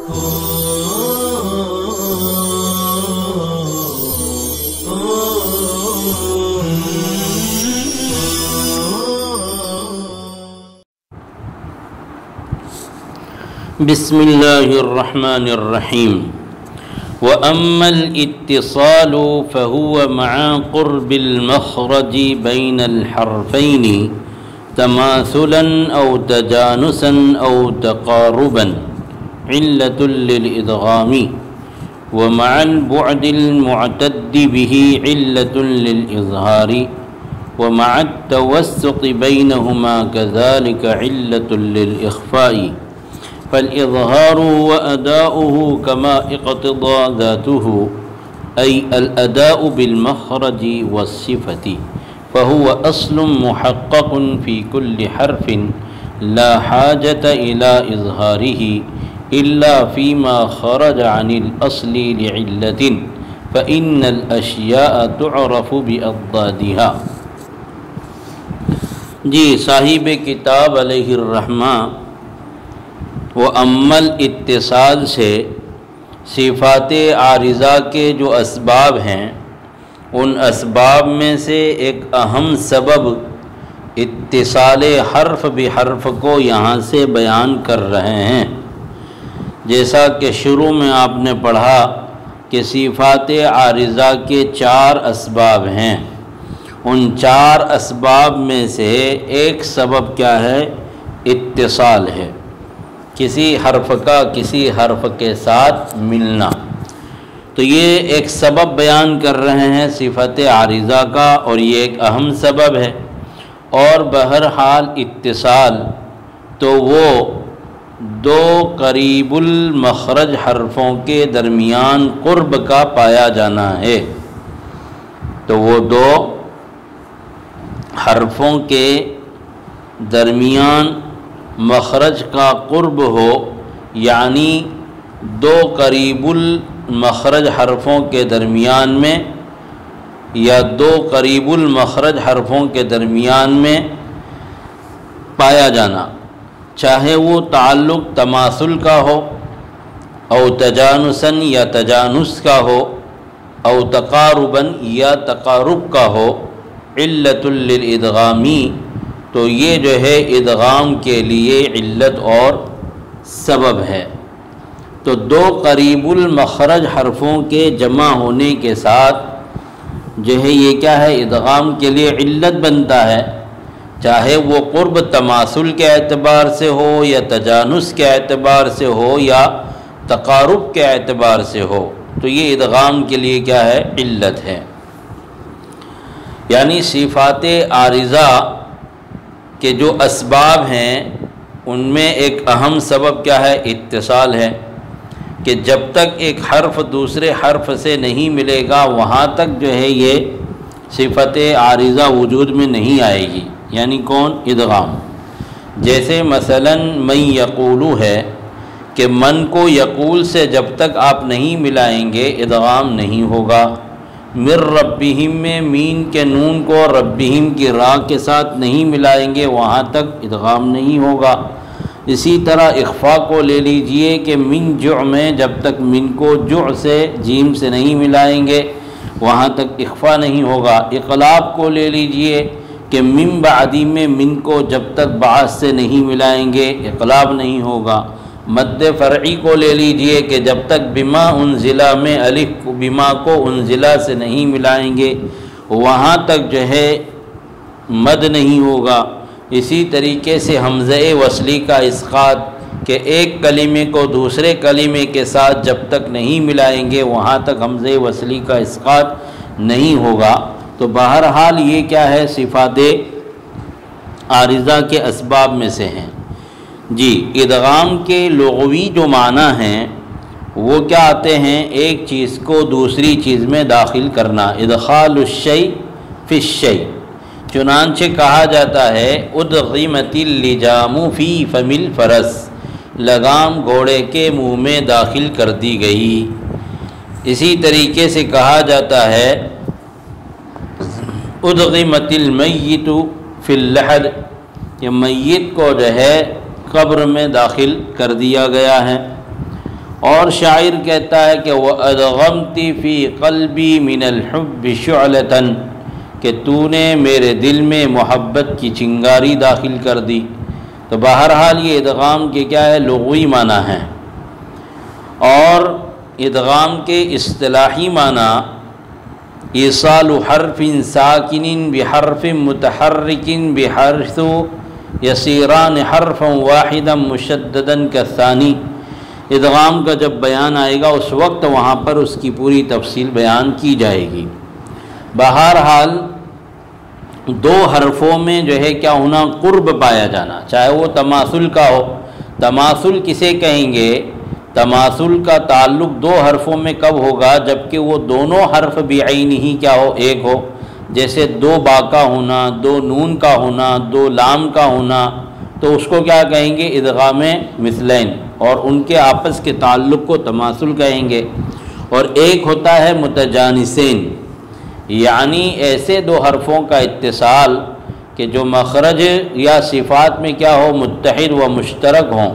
بسم اللہ الرحمن الرحیم وَأَمَّا الْاِتِّصَالُ فَهُوَ مَعَ قُرْبِ الْمَخْرَجِ بَيْنَ الْحَرْفَيْنِ تَمَاثُلًا أَوْ تَجَانُسًا أَوْ تَقَارُبًا عِلَّةٌ لِلْإِدْغَامِ وَمَعَ الْبُعْدِ الْمُعْتَدِّ بِهِ عِلَّةٌ لِلْإِظْهَارِ وَمَعَ التَّوَسُّطِ بَيْنَهُمَا كَذَلِكَ عِلَّةٌ لِلْإِخْفَاءِ فالإظهار وأداؤه كما اقتضى ذاته أي الأداء بالمخرج والصفة فهو أصل محقق في كل حرف لا حاجة إلى إظهاره إلا فيما خرج عن الأصل لعلة فإن الأشياء تعرف بأضدادها۔ جی صاحب کتاب علیہ الرحمہ وَأَمَّا الْاِتِّصَال سے صفات عارضہ کے جو اسباب ہیں ان اسباب میں سے ایک اہم سبب اتصال حرف بحرف کو یہاں سے بیان کر رہے ہیں۔ جیسا کہ شروع میں آپ نے پڑھا کہ صفات عارضہ کے 4 اسباب ہیں، ان 4 اسباب میں سے ایک سبب کیا ہے؟ اتصال ہے، کسی حرف کا کسی حرف کے ساتھ ملنا۔ تو یہ ایک سبب بیان کر رہے ہیں صفت عارضہ کا، اور یہ ایک اہم سبب ہے۔ اور بہرحال اتصال تو وہ 2 قریب المخرج حرفوں کے درمیان قرب کا پایا جانا ہے۔ تو وہ 2 حرفوں کے درمیان مخرج کا قرب ہو، یعنی 2 قریب المخرج حرفوں کے درمیان میں یا 2 قریب المخرج حرفوں کے درمیان میں پایا جانا، چاہے وہ تعلق تماثل کا ہو او تجانسن یا تجانس کا ہو او تقارباً یا تقارب کا ہو، علت للادغامی تو یہ جو ہے ادغام کے لیے علت اور سبب ہے۔ تو 2 قریب المخرج حرفوں کے جمع ہونے کے ساتھ جو ہے یہ کیا ہے؟ ادغام کے لیے علت بنتا ہے، چاہے وہ قرب تماثل کے اعتبار سے ہو یا تجانس کے اعتبار سے ہو یا تقارب کے اعتبار سے ہو، تو یہ ادغام کے لیے کیا ہے؟ علت ہے۔ یعنی صفات عارضہ کہ جو اسباب ہیں ان میں ایک اہم سبب کیا ہے؟ اتصال ہے، کہ جب تک ایک حرف دوسرے حرف سے نہیں ملے گا وہاں تک جو ہے یہ صفت عارضہ وجود میں نہیں آئے گی۔ یعنی کون؟ ادغام۔ جیسے مثلا من یقولو ہے کہ من کو یقول سے جب تک آپ نہیں ملائیں گے ادغام نہیں ہوگا۔ مر ربہم میں مین کے نون کو ربہم کی را کے ساتھ نہیں ملائیں گے وہاں تک ادغام نہیں ہوگا۔ اسی طرح اخفا کو لے لیجئے کہ من جع میں جب تک من کو جع سے جیم سے نہیں ملائیں گے وہاں تک اخفا نہیں ہوگا۔ اقلاب کو لے لیجئے کہ من بعدی میں من کو جب تک بعد سے نہیں ملائیں گے اقلاب نہیں ہوگا۔ مد فرعی کو لے لیجئے کہ جب تک بما انزلہ میں الف بما کو انزلہ سے نہیں ملائیں گے وہاں تک جو ہے مد نہیں ہوگا۔ اسی طریقے سے حمزہ وصلی کا اسقاط کہ ایک کلمے کو دوسرے کلمے کے ساتھ جب تک نہیں ملائیں گے وہاں تک حمزہ وصلی کا اسقاط نہیں ہوگا۔ تو بہرحال یہ کیا ہے؟ صفات عارضہ کے اسباب میں سے ہیں۔ جی ادغام کے لغوی جو معنی ہیں وہ کیا آتے ہیں؟ ایک چیز کو دوسری چیز میں داخل کرنا، ادخال الشیء فی الشیء۔ چنانچہ کہا جاتا ہے ادغمت اللجام فی فم الفرس، لگام گھوڑے کے منہ میں داخل کر دی گئی۔ اسی طریقے سے کہا جاتا ہے ادغمت المیت فی اللحد، کہ میت کو جو ہے قبر میں داخل کر دیا گیا ہے۔ اور شاعر کہتا ہے کہ وَأَدْغَمْتِ فِي قَلْبِي مِنَ الْحُبِّ شُعْلَةً، کہ تو نے میرے دل میں محبت کی چنگاری داخل کر دی۔ تو بہرحال یہ ادغام کے کیا ہے؟ لغوی معنی ہے، اور ادغام کے اصطلاحی معنی ایصال حرف ساکن بحرف متحرک بحیث یصیران حرفا واحدا مشددا کالثانی۔ ادغام کا جب بیان آئے گا اس وقت وہاں پر اس کی پوری تفصیل بیان کی جائے گی۔ بہرحال دو حرفوں میں جو ہے کیا ہونا؟ قرب پایا جانا، چاہے وہ تماثل کا ہو۔ تماثل کسے کہیں گے؟ تماثل کا تعلق دو حرفوں میں کب ہوگا؟ جبکہ وہ دونوں حرف بعین ہی کیا ہو؟ ایک ہو۔ جیسے دو با کا ہونا، دو نون کا ہونا، دو لام کا ہونا، تو اس کو کیا کہیں گے؟ ادغام مثلین، اور ان کے آپس کے تعلق کو تماثل کہیں گے۔ اور ایک ہوتا ہے متجانسین، یعنی ایسے دو حرفوں کا اتصال کہ جو مخرج یا صفات میں کیا ہو؟ متحد و مشترک ہوں۔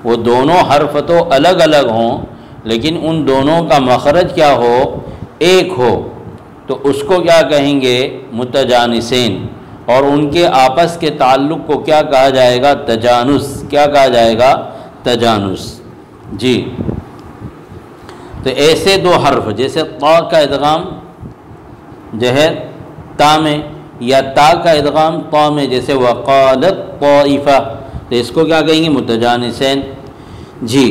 وہ دونوں حرف تو الگ الگ ہوں لیکن ان دونوں کا مخرج کیا ہو؟ ایک ہو، تو اس کو کیا کہیں گے؟ متجانسین۔ اور ان کے آپس کے تعلق کو کیا کہا جائے گا؟ تجانس۔ کیا کہا جائے گا؟ تجانس۔ جی، تو ایسے دو حرف، جیسے طا کا ادغام جو ہے تا میں، یا تا کا ادغام طا میں، جیسے وقالت طائفہ، تو اس کو کیا کہیں گے؟ متجانسین۔ جی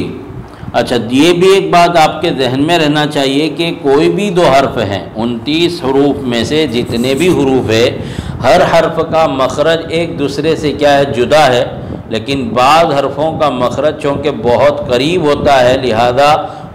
اچھا، یہ بھی ایک بات آپ کے ذہن میں رہنا چاہیے کہ کوئی بھی دو حرف ہیں، 29 حروف میں سے جتنے بھی حروف ہے، ہر حرف کا مخرج ایک دوسرے سے کیا ہے؟ جدا ہے، لیکن بعض حرفوں کا مخرج چونکہ بہت قریب ہوتا ہے، لہذا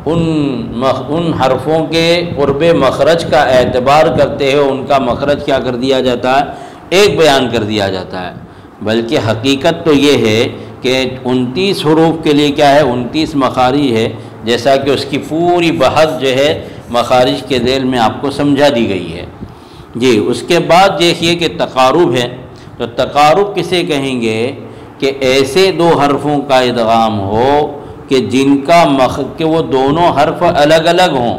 ان حرفوں کے قرب مخرج کا اعتبار کرتے ہوئے ان کا مخرج کیا کر دیا جاتا ہے؟ ایک بیان کر دیا جاتا ہے۔ بلکہ حقیقت تو یہ ہے کہ 29 حروف کے لیے کیا ہے؟ 29 مخارج ہے، جیسا کہ اس کی پوری بحث جو ہے مخارج کے ذیل میں آپ کو سمجھا دی گئی ہے۔ جی، اس کے بعد دیکھیے کہ تقارب ہے، تو تقارب کسے کہیں گے؟ کہ ایسے دو حرفوں کا ادغام ہو کہ جن کا کہ وہ دونوں حرف الگ الگ ہوں۔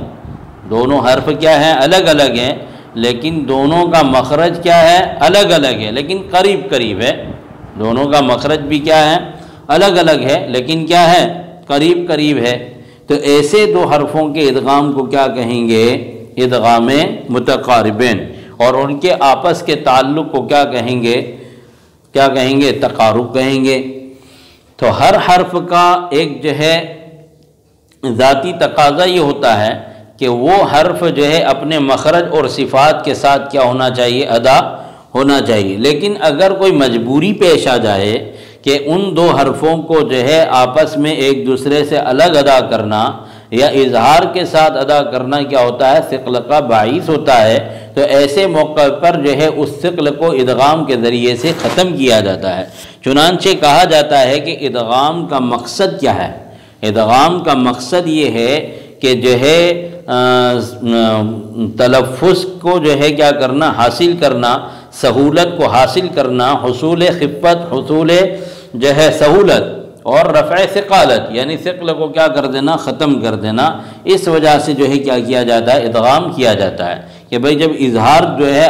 دونوں حرف کیا ہیں؟ الگ الگ ہیں، لیکن دونوں کا مخرج کیا ہے؟ الگ الگ ہے لیکن قریب قریب ہے۔ دونوں کا مخرج بھی کیا ہے؟ الگ الگ ہے لیکن کیا ہے؟ قریب قریب ہے۔ تو ایسے دو حرفوں کے ادغام کو کیا کہیں گے؟ ادغام متقاربین۔ اور ان کے آپس کے تعلق کو کیا کہیں گے؟ کیا کہیں گے؟ تقارب کہیں گے۔ تو ہر حرف کا ایک جو ہے ذاتی تقاضا یہ ہوتا ہے کہ وہ حرف جو ہے اپنے مخرج اور صفات کے ساتھ کیا ہونا چاہیے؟ ادا ہونا چاہیے۔ لیکن اگر کوئی مجبوری پیش آ جائے کہ ان دو حرفوں کو جو ہے آپس میں ایک دوسرے سے الگ ادا کرنا یا اظہار کے ساتھ ادا کرنا کیا ہوتا ہے؟ ثقل کا باعث ہوتا ہے، تو ایسے موقع پر جو ہے اس ثقل کو ادغام کے ذریعے سے ختم کیا جاتا ہے۔ چنانچہ کہا جاتا ہے کہ ادغام کا مقصد کیا ہے؟ ادغام کا مقصد یہ ہے کہ جو ہے تلفظ کو جو ہے کیا کرنا؟ حاصل کرنا، سہولت کو حاصل کرنا، حصول خفت، حصول جو ہے سہولت، اور رفع ثقالت، یعنی ثقل کو کیا کر دینا؟ ختم کر دینا۔ اس وجہ سے جو ہے کیا کیا جاتا ہے؟ ادغام کیا جاتا ہے کہ بھئی جب اظہار جو ہے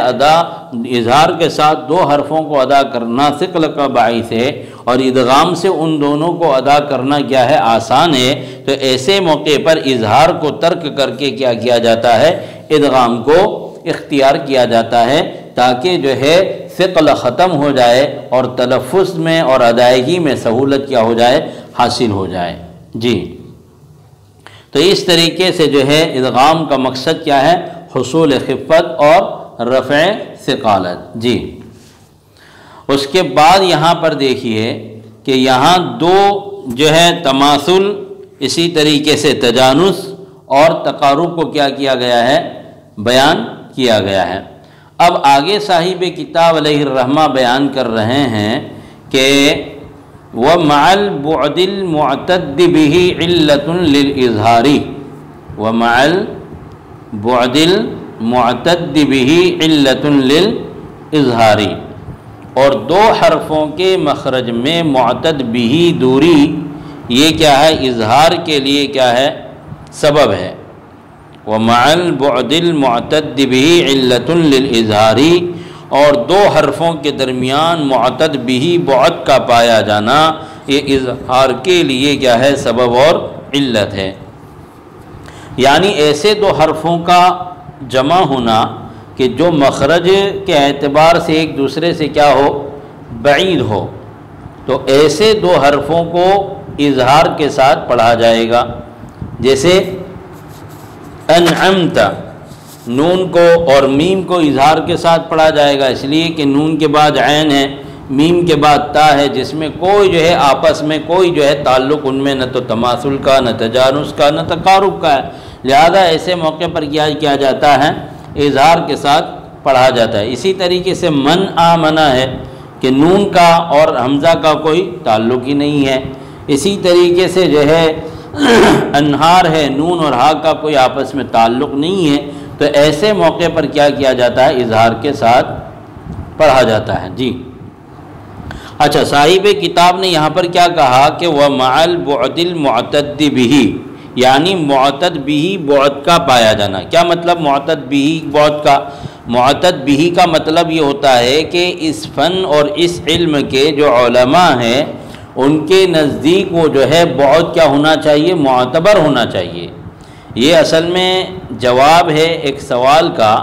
اظہار کے ساتھ دو حرفوں کو ادا کرنا ثقل کا باعث ہے اور ادغام سے ان دونوں کو ادا کرنا کیا ہے؟ آسان ہے، تو ایسے موقع پر اظہار کو ترک کر کے کیا کیا جاتا ہے؟ ادغام کو اختیار کیا جاتا ہے، تاکہ جو ہے ثقل ختم ہو جائے اور تلفظ میں اور ادائیگی میں سہولت کیا ہو جائے؟ حاصل ہو جائے۔ جی، تو اس طریقے سے جو ہے ادغام کا مقصد کیا ہے؟ حصول خفت اور رفع ثقالت۔ جی، اس کے بعد یہاں پر دیکھیے کہ یہاں دو جو ہے تماثل، اسی طریقے سے تجانس اور تقارب کو کیا کیا گیا ہے؟ بیان کیا گیا ہے۔ اب آگے صاحب کتاب علیہ الرحمہ بیان کر رہے ہیں کہ وَمَعَ الْبُعْدِ الْمُعْتَدِّ بِهِ عِلَّةٌ لِلْإِظْهَارِ وَمَعَ الْبُعْدِ الْمُعْتَدِّ بِهِ عِلَّةٌ لِلْإِظْهَارِ، اور دو حرفوں کے مخرج میں معتد بھی دوری یہ کیا ہے؟ اظہار کے لیے کیا ہے؟ سبب ہے۔ وَمَعَ الْبُعْدِ الْمُعْتَدِّ بِهِ عِلَّةٌ لِلْإِظْهَارِ، اور دو حرفوں کے درمیان معتد بھی بعد کا پایا جانا یہ اظہار کے لیے کیا ہے؟ سبب اور علت ہے۔ یعنی ایسے دو حرفوں کا جمع ہونا کہ جو مخرج کے اعتبار سے ایک دوسرے سے کیا ہو؟ بعید ہو، تو ایسے دو حرفوں کو اظہار کے ساتھ پڑھا جائے گا۔ جیسے انعمت، نون کو اور میم کو اظہار کے ساتھ پڑھا جائے گا، اس لیے کہ نون کے بعد عین ہے، میم کے بعد تا ہے، جس میں کوئی جو ہے آپس میں کوئی جو ہے تعلق ان میں نہ تو تماثل کا، نہ تجانس کا، نہ تقارب کا ہے، لہذا ایسے موقع پر کیا جاتا ہے؟ اظہار کے ساتھ پڑھا جاتا ہے۔ اسی طریقے سے من آمنا ہے کہ نون کا اور حمزہ کا کوئی تعلق ہی نہیں ہے۔ اسی طریقے سے جو ہے انہار ہے، نون اور ہا کا کوئی آپس میں تعلق نہیں ہے، تو ایسے موقع پر کیا جاتا ہے؟ اظہار کے ساتھ پڑھا جاتا ہے۔ جی اچھا، صاحب کتاب نے یہاں پر کیا کہا کہ وَمَعَ الْبُعْدِ الْمُعْتَدِّ بِهِ، یعنی معتد بھی بعد کا پایا جانا۔ کیا مطلب معتد بھی بعد کا؟ معتد بھی کا مطلب یہ ہوتا ہے کہ اس فن اور اس علم کے جو علماء ہیں ان کے نزدیک وہ جو ہے بعد کیا ہونا چاہیے؟ معتبر ہونا چاہیے۔ یہ اصل میں جواب ہے ایک سوال کا۔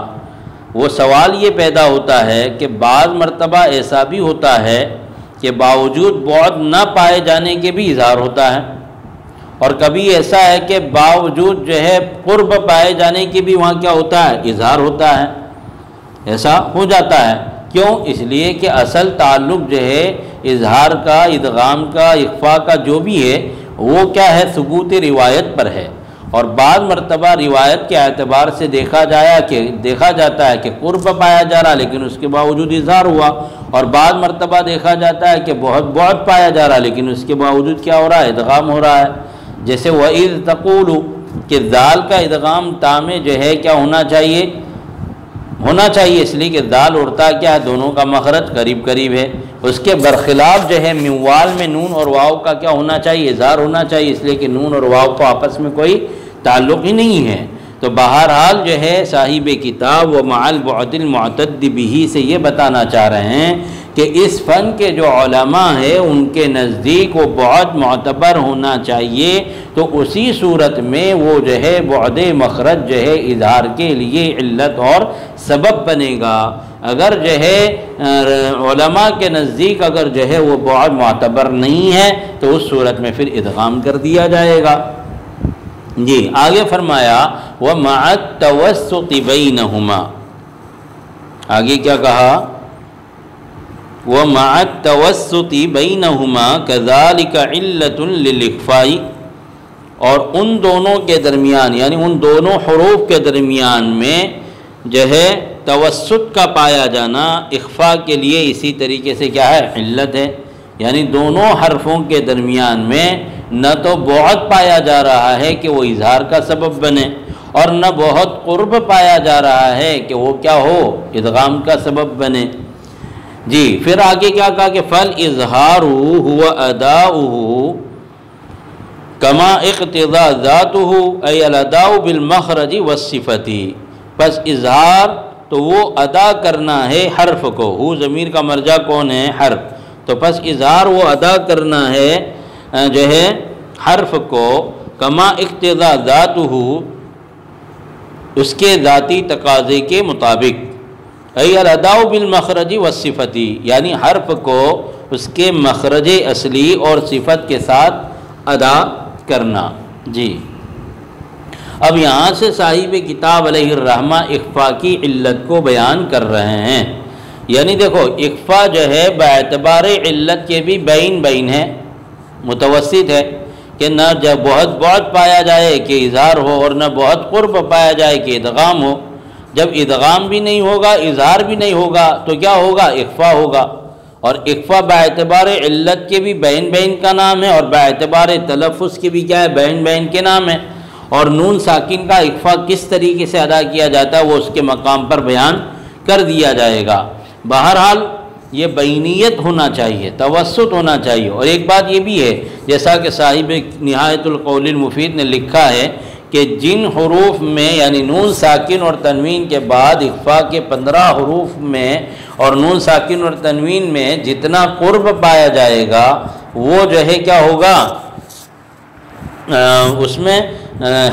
وہ سوال یہ پیدا ہوتا ہے کہ بعض مرتبہ ایسا بھی ہوتا ہے کہ باوجود بعد نہ پائے جانے کے بھی اظہار ہوتا ہے، اور کبھی ایسا ہے کہ باوجود جو ہے قرب پائے جانے کے بھی وہاں کیا ہوتا ہے؟ اظہار ہوتا ہے۔ ایسا ہو جاتا ہے، کیوں؟ اس لیے کہ اصل تعلق جو ہے اظہار کا، ادغام کا، اخفاء کا جو بھی ہے وہ کیا ہے؟ ثبوت روایت پر ہے، اور بعض مرتبہ روایت کے اعتبار سے دیکھا جاتا ہے کہ قرب پایا جا رہا لیکن اس کے باوجود اظہار ہوا، اور بعض مرتبہ دیکھا جاتا ہے کہ بہت بعد پایا جا رہا لیکن اس کے باوجود کیا ہو رہا ہے؟ ادغام ہو رہا ہے۔ جیسے وَإِذْ تَقُولُ کہ دال کا ادغام تا میں جو ہے کیا ہونا چاہیے؟ ہونا چاہیے، اس لیے کہ دال اڑتا کیا ہے؟ دونوں کا مخرج قریب قریب ہے۔ اس کے برخلاف جو ہے موال میں نون اور واو کا کیا ہونا چاہیے؟ اظہار ہونا چاہیے، اس لیے کہ نون اور واو کو آپس میں کوئی تعلق ہی نہیں ہے۔ تو بہرحال جو ہے صاحب کتاب وَمَعَ الْبُعْدِ الْمُعْتَدِّ بِهِ سے یہ بتانا چاہ رہے ہیں کہ اس فن کے جو علماء ہیں ان کے نزدیک وہ بعد معتبر ہونا چاہیے، تو اسی صورت میں وہ جو ہے بعد مخرج جو ہے اظہار کے لیے علت اور سبب بنے گا۔ اگر جو ہے علماء کے نزدیک اگر جو ہے وہ بعد معتبر نہیں ہے تو اس صورت میں پھر ادغام کر دیا جائے گا۔ جی آگے فرمایا وَمَعَ التَّوَسُّطِ بَيْنَهُمَا، آگے کیا کہا؟ وَمَعَ التَّوَسُّطِ بَيْنَهُمَا كَذَلِكَ عِلَّةٌ لِلْإِخْفَاءِ، اور ان دونوں کے درمیان یعنی ان دونوں حروف کے درمیان میں جو ہے توسط کا پایا جانا اخفاء کے لیے اسی طریقے سے کیا ہے؟ علت ہے۔ یعنی دونوں حرفوں کے درمیان میں نہ تو بعد پایا جا رہا ہے کہ وہ اظہار کا سبب بنے، اور نہ بہت قرب پایا جا رہا ہے کہ وہ کیا ہو؟ ادغام کا سبب بنے۔ جی پھر آگے کیا کہا کہ فَالْإِظْهَارُ هُوَ أَدَاؤُهُ كَمَا اقْتِضَى ذَاتُهُ أي الْأَدَاءُ بِالْمَخْرَجِ وَالصِّفَةِ، پس اظہار تو وہ ادا کرنا ہے حرف کو، ہو ضمیر کا مرجع کون ہے؟ حرف، تو پس اظہار وہ ادا کرنا ہے جو ہے حرف کو، کما اقتضا ذاتہ، اس کے ذاتی تقاضے کے مطابق، ای الاداء بالمخرج والصفت، یعنی حرف کو اس کے مخرج اصلی اور صفت کے ساتھ ادا کرنا۔ جی اب یہاں سے صاحب کتاب علیہ الرحمہ اخفاء کی علت کو بیان کر رہے ہیں۔ یعنی دیکھو اخفاء جو ہے باعتبار علت کے بھی بین ہے، متوسط ہے، کہ نہ جب بہت بعد پایا جائے کہ اظہار ہو، اور نہ بہت قرب پایا جائے کہ ادغام ہو۔ جب ادغام بھی نہیں ہوگا، اظہار بھی نہیں ہوگا، تو کیا ہوگا؟ اخفاء ہوگا۔ اور اخفاء باعتبار علت کے بھی بین کا نام ہے، اور باعتبار تلفظ کے بھی کیا ہے؟ بین کے نام ہے۔ اور نون ساکن کا اخفاء کس طریقے سے ادا کیا جاتا ہے وہ اس کے مقام پر بیان کر دیا جائے گا۔ بہرحال یہ بینیت ہونا چاہیے، توسط ہونا چاہیے۔ اور ایک بات یہ بھی ہے، جیسا کہ صاحب نہایت القول المفید نے لکھا ہے کہ جن حروف میں یعنی نون ساکن اور تنوین کے بعد اخفاء کے 15 حروف میں اور نون ساکن اور تنوین میں جتنا قرب پایا جائے گا وہ جو ہے کیا ہوگا، اس میں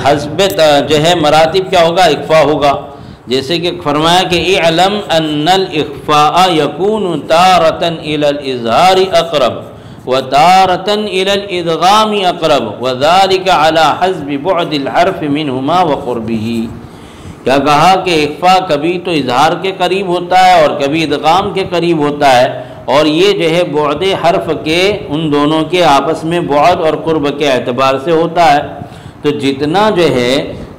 حسب جو ہے مراتب کیا ہوگا، اخفاء ہوگا۔ جیسے کہ فرمایا کہ اعلم ان الاخفاء یکون تارۃ الی الاظہار اقرب وتارۃ الی الادغام اقرب وذلک علی حسب بعد الحرف منہما وقربہ۔ کیا کہا کہ اخفاء کبھی تو اظہار کے قریب ہوتا ہے اور کبھی ادغام کے قریب ہوتا ہے، اور یہ جو ہے بعد حرف کے ان دونوں کے آپس میں بعد اور قرب کے اعتبار سے ہوتا ہے۔ تو جتنا جو ہے،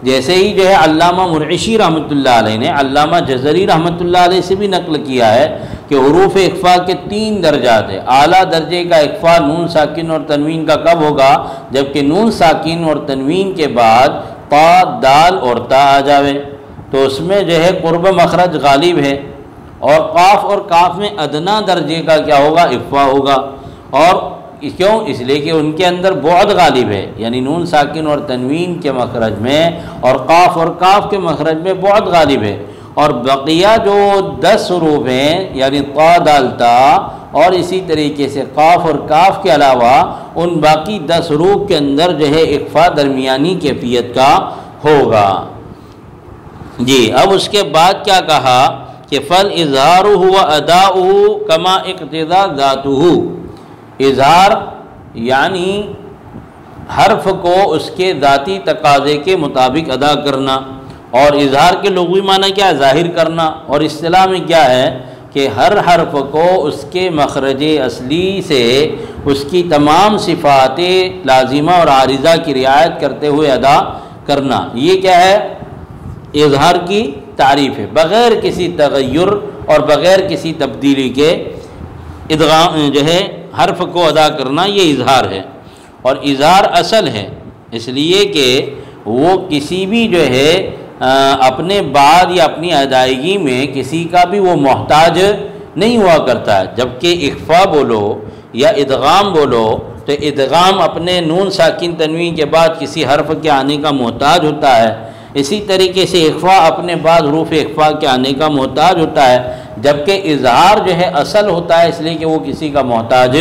جیسے ہی جو ہے علامہ مرعشی رحمۃ اللہ علیہ نے علامہ جزری رحمۃ اللہ علیہ سے بھی نقل کیا ہے کہ حروف اخفاء کے 3 درجات ہیں۔ اعلیٰ درجے کا اخفاء نون ساکن اور تنوین کا کب ہوگا، جبکہ نون ساکن اور تنوین کے بعد طا، دال اور تا آ جاوے، تو اس میں جو ہے قرب مخرج غالب ہے۔ اور قاف اور کاف میں ادنا درجے کا کیا ہوگا، اخفاء ہوگا۔ اور کیوں؟ اس لیے کہ ان کے اندر بعد غالب ہے، یعنی نون ساکن اور تنوین کے مخرج میں اور قاف اور کاف کے مخرج میں بعد غالب ہے۔ اور بقیہ جو 10 حروف ہیں یعنی طا، دال، تا اور اسی طریقے سے قاف اور کاف کے علاوہ ان باقی 10 حروف کے اندر جو ہے اخفاء درمیانی کیفیت کا ہوگا۔ جی، اب اس کے بعد کیا کہا کہ فَالْإِظْهَارُ هُوَ أَدَاؤُهُ كَمَا اقْتَضَى ذَاتُهُ۔ اظہار یعنی حرف کو اس کے ذاتی تقاضے کے مطابق ادا کرنا، اور اظہار کے لغوی معنی کیا ہے، ظاہر کرنا، اور اصطلاح میں کیا ہے کہ ہر حرف کو اس کے مخرج اصلی سے اس کی تمام صفات لازمہ اور عارضہ کی رعایت کرتے ہوئے ادا کرنا۔ یہ کیا ہے، اظہار کی تعریف ہے، بغیر کسی تغیر اور بغیر کسی تبدیلی کے ادغام جو ہے حرف کو ادا کرنا، یہ اظہار ہے۔ اور اظہار اصل ہے، اس لیے کہ وہ کسی بھی جو ہے اپنے بعد یا اپنی ادائیگی میں کسی کا بھی وہ محتاج نہیں ہوا کرتا ہے، جبکہ اخفاء بولو یا ادغام بولو تو ادغام اپنے نون ساکن تنوین کے بعد کسی حرف کے آنے کا محتاج ہوتا ہے، اسی طریقے سے اخفاء اپنے بعد حروف اخفاء کے آنے کا محتاج ہوتا ہے، جبکہ اظہار جو ہے اصل ہوتا ہے، اس لیے کہ وہ کسی کا محتاج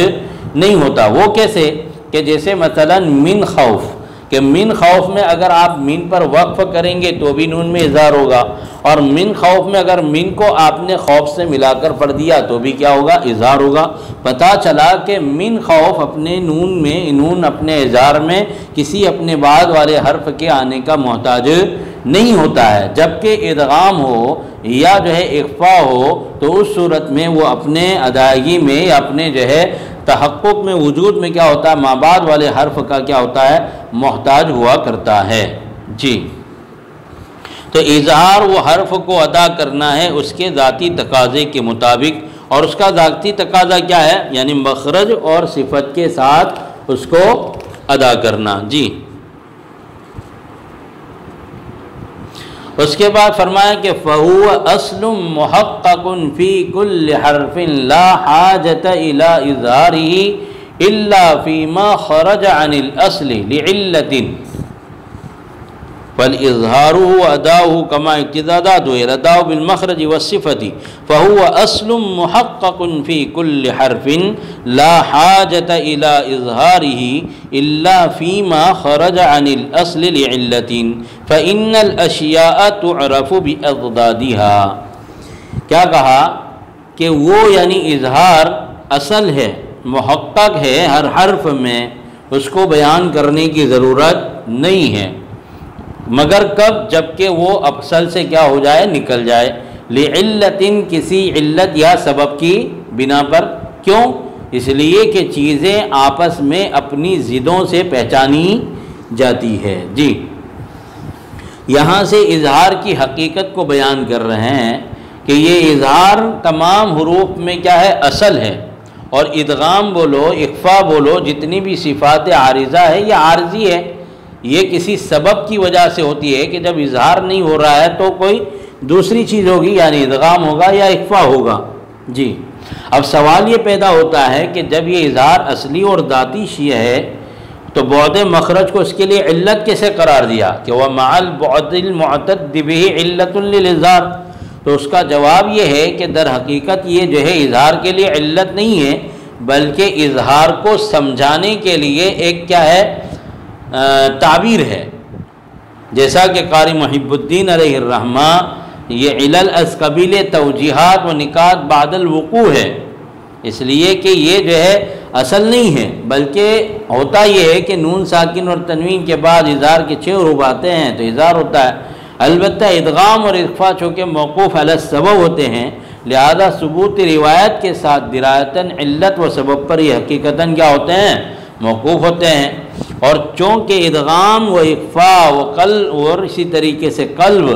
نہیں ہوتا۔ وہ کیسے کہ جیسے مثلا من خوف، کہ من خوف میں اگر آپ من پر وقف کریں گے تو بھی نون میں اظہار ہوگا، اور من خوف میں اگر من کو آپ نے خوف سے ملا کر پڑھ دیا تو بھی کیا ہوگا، اظہار ہوگا۔ پتہ چلا کہ من خوف اپنے نون میں، نون اپنے اظہار میں کسی اپنے بعد والے حرف کے آنے کا محتاج نہیں ہوتا ہے، جبکہ ادغام ہو یا جو ہے اخفاء ہو تو اس صورت میں وہ اپنے ادائیگی میں یا اپنے جو ہے تحقق میں، وجود میں کیا ہوتا ہے، ما بعد والے حرف کا کیا ہوتا ہے، محتاج ہوا کرتا ہے۔ جی، تو اظہار وہ حرف کو ادا کرنا ہے اس کے ذاتی تقاضے کے مطابق، اور اس کا ذاتی تقاضا کیا ہے، یعنی مخرج اور صفت کے ساتھ اس کو ادا کرنا۔ جی، اس کے بعد فرمایا کہ فَهُوَ أَصْلٌ مُحَقَّقٌ فِي كُلِّ حَرْفٍ لَا حَاجَةَ إِلَىٰ إِظْهَارِهِ إِلَّا فِي مَا خَرَجَ عَنِ الْأَصْلِ لِعِلَّةٍ فَالْإِظْهَارُ هُوَ أَدَاؤُهُ كَمَا اقْتَضَى ذَاتُهُ الْأَدَاءُ بِالْمَخْرَجِ وَالصِّفَةِ فَهُوَ أَصْلٌ مُحَقَّقٌ فِي كُلِّ حَرْفٍ لَا حَاجَةَ إِلَىٰ إِظْهَارِهِ إِلَّا فِي مَا خَرَجَ عَنِ الْأَصْلِ لِعِلَّةٍ فَإِنَّ الْأَشْيَاءَ تُعْرَفُ بِأَضْدَادِهَا۔ کیا کہا کہ وہ یعنی اظہار اصل ہے، محقق ہے، ہر حرف میں اس کو بیان کرنے کی ضرورت نہیں ہے، مگر کب، جبکہ وہ اصل سے کیا ہو جائے، نکل جائے، لعلتن کسی علت یا سبب کی بنا پر۔ کیوں؟ اس لیے کہ چیزیں آپس میں اپنی ضدوں سے پہچانی جاتی ہے۔ جی، یہاں سے اظہار کی حقیقت کو بیان کر رہے ہیں کہ یہ اظہار تمام حروف میں کیا ہے، اصل ہے، اور ادغام بولو، اخفاء بولو، جتنی بھی صفات عارضہ ہے یہ عارضی ہے، یہ کسی سبب کی وجہ سے ہوتی ہے کہ جب اظہار نہیں ہو رہا ہے تو کوئی دوسری چیز ہوگی، یعنی ادغام ہوگا یا اخفاء ہوگا۔ جی، اب سوال یہ پیدا ہوتا ہے کہ جب یہ اظہار اصلی اور ذاتی شیء ہے تو بعد مخرج کو اس کے لیے علت کیسے قرار دیا کہ وہ مع البعد المعتد به علت للاظہار؟ تو اس کا جواب یہ ہے کہ در حقیقت یہ جو ہے اظہار کے لیے علت نہیں ہے، بلکہ اظہار کو سمجھانے کے لیے ایک کیا ہے تعبیر ہے۔ جیسا کہ قاری محب الدین علیہ الرحمہ یہ علل از قبیل توجیحات و نکات بعد الوقوع ہے، اس لیے کہ یہ جو ہے اصل نہیں ہے، بلکہ ہوتا یہ ہے کہ نون ساکن اور تنوین کے بعد اظہار کے 6 حروف آتے ہیں تو اظہار ہوتا ہے۔ البتہ ادغام اور اخفا چونکہ موقوف علی السبب ہوتے ہیں، لہذا ثبوت روایت کے ساتھ درایتاً علت و سبب پر یہ حقیقتاً کیا ہوتے ہیں؟ موقوف ہوتے ہیں۔ اور چونکہ ادغام و اخفا و قلب اور اسی طریقے سے قلب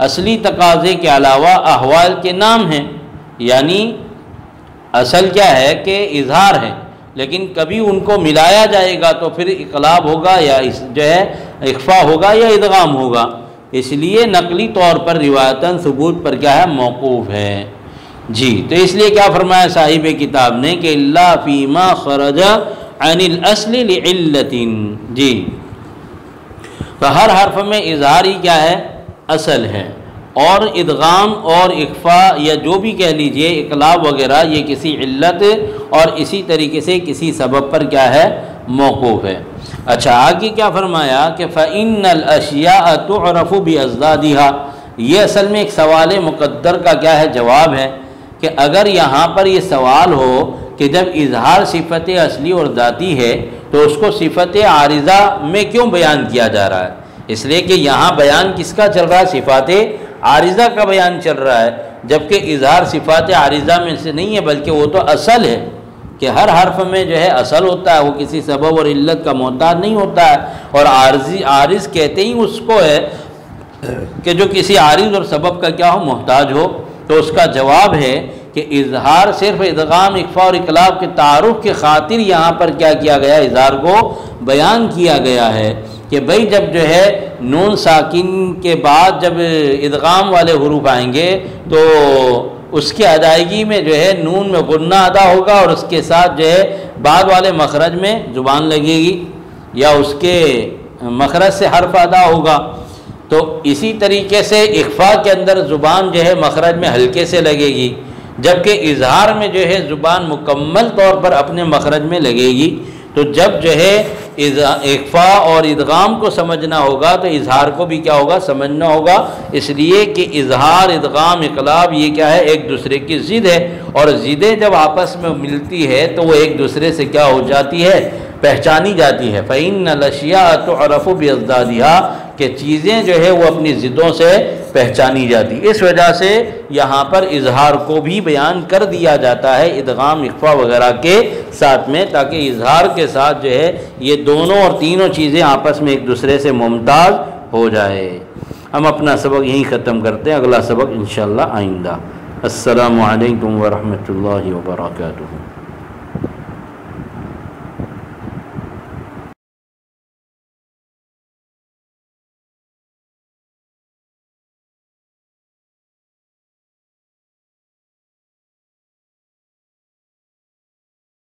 اصلی تقاضے کے علاوہ احوال کے نام ہیں، یعنی اصل کیا ہے کہ اظہار ہے، لیکن کبھی ان کو ملایا جائے گا تو پھر اقلاب ہوگا یا جو ہے اخفا ہوگا یا ادغام ہوگا، اس لیے نقلی طور پر روایتاً ثبوت پر کیا ہے؟ موقوف ہے۔ جی تو اس لیے کیا فرمایا صاحب کتاب نے کہ الا فیما خرج عن الاصل لعلت، جی تو ہر حرف میں اظہار ہی کیا ہے؟ اصل ہے، اور ادغام اور اخفا یا جو بھی کہہ لیجئے اقلاب وغیرہ یہ کسی علت اور اسی طریقے سے کسی سبب پر کیا ہے؟ موقوف ہے۔ اچھا آگے کیا فرمایا کہ فَإِنَّ الْأَشْيَاءَ تُعْرَفُ بِأَضْدَادِهَا، یہ اصل میں ایک سوال مقدر کا کیا ہے؟ جواب ہے کہ اگر یہاں پر یہ سوال ہو کہ جب اظہار صفت اصلی اور ذاتی ہے تو اس کو صفت عارضہ میں کیوں بیان کیا جا رہا ہے؟ اس لیے کہ یہاں بیان کس کا چل رہا ہے؟ صفات عارضہ کا بیان چل رہا ہے، جبکہ اظہار صفات عارضہ میں سے نہیں ہے بلکہ وہ تو اصل ہے کہ ہر حرف میں جو ہے اصل ہوتا ہے، وہ کسی سبب اور علت کا محتاج نہیں ہوتا ہے، اور عارض کہتے ہی اس کو ہے کہ جو کسی عارض اور سبب کا کیا ہو؟ محتاج ہو۔ تو اس کا جواب ہے کہ اظہار صرف ادغام اخفا اور اقلاب کے تعارف کے خاطر یہاں پر کیا کیا گیا؟ اظہار کو بیان کیا گیا ہے کہ بھئی جب جو ہے نون ساکن کے بعد جب ادغام والے حروف آئیں گے تو اس کی ادائیگی میں جو ہے نون میں غنہ ادا ہوگا اور اس کے ساتھ جو ہے بعد والے مخرج میں زبان لگے گی یا اس کے مخرج سے حرف ادا ہوگا۔ تو اسی طریقے سے اخفا کے اندر زبان جو ہے مخرج میں ہلکے سے لگے گی، جبکہ اظہار میں جو ہے زبان مکمل طور پر اپنے مخرج میں لگے گی۔ تو جب جو ہے اخفا اور ادغام کو سمجھنا ہوگا تو اظہار کو بھی کیا ہوگا؟ سمجھنا ہوگا، اس لیے کہ اظہار ادغام اقلاب یہ کیا ہے؟ ایک دوسرے کی ضد ہے، اور ضدیں جب آپس میں ملتی ہے تو وہ ایک دوسرے سے کیا ہو جاتی ہے؟ پہچانی جاتی ہے۔ فَإِنَّ الْأَشْيَاءَ تُعْرَفُ بِأَضْدَادِهَا کہ چیزیں جو ہے وہ اپنی ضدوں سے پہچانی جاتی، اس وجہ سے یہاں پر اظہار کو بھی بیان کر دیا جاتا ہے ادغام اخفا وغیرہ کے ساتھ میں، تاکہ اظہار کے ساتھ جو ہے یہ دونوں اور تینوں چیزیں آپس میں ایک دوسرے سے ممتاز ہو جائے۔ ہم اپنا سبق یہیں ختم کرتے ہیں، اگلا سبق انشاءاللہ آئندہ۔ السلام علیکم ورحمۃ اللہ وبرکاتہ۔